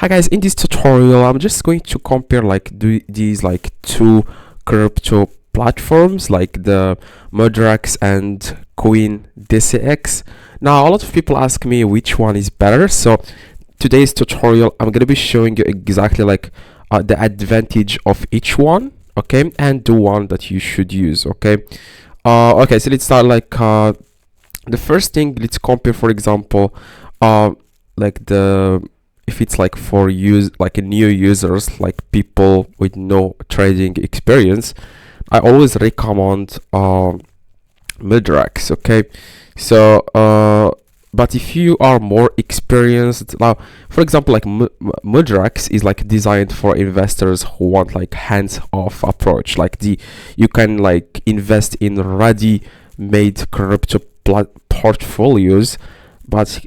Hi guys, in this tutorial I'm just going to compare like these like two crypto platforms like the Mudrex and CoinDCX. Now a lot of people ask me which one is better, so today's tutorial I'm gonna be showing you exactly like the advantage of each one, okay, and the one that you should use. Okay, so let's start like the first thing. Let's compare, for example, like if it's like for new users, like people with no trading experience, I always recommend Mudrex. Okay, so but if you are more experienced, now for example, like Mudrex is like designed for investors who want like hands-off approach, like you can like invest in ready-made crypto portfolios, but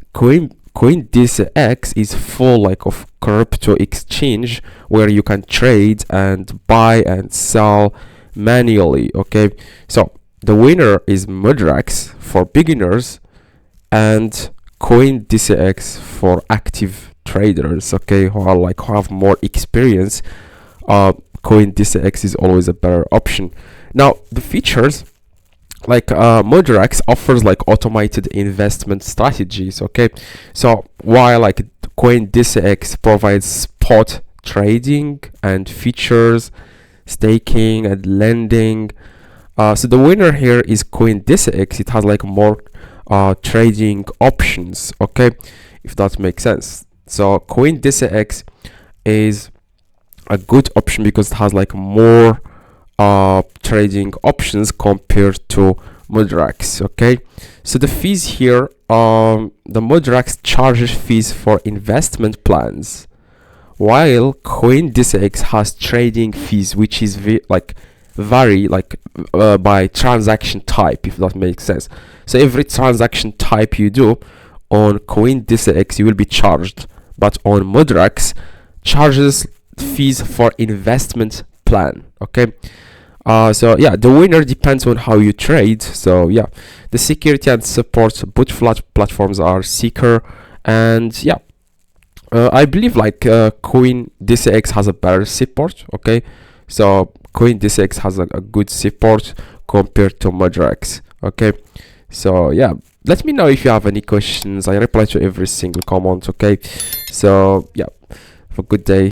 CoinDCX is full like of crypto exchange where you can trade and buy and sell manually. Okay, so the winner is Mudrex for beginners and CoinDCX for active traders, okay, who have more experience. CoinDCX is always a better option. Now the features, like Mudrex offers like automated investment strategies, okay, so while like CoinDCX provides spot trading and features, staking and lending. So the winner here is CoinDCX. It has like more trading options, okay, if that makes sense. So CoinDCX is a good option because it has like more trading options compared to Mudrex. Okay, so the fees here, the Mudrex charges fees for investment plans, while CoinDCX has trading fees, which is vary by transaction type, if that makes sense. So every transaction type you do on CoinDCX you will be charged, but on Mudrex charges fees for investment plan. Okay, so yeah, the winner depends on how you trade. So yeah, the security and support, both platforms are secure, and yeah, I believe like CoinDCX has a better support. Okay, so CoinDCX has a good support compared to Mudrex. Okay, so yeah, let me know if you have any questions. I reply to every single comment. Okay, so yeah, have a good day.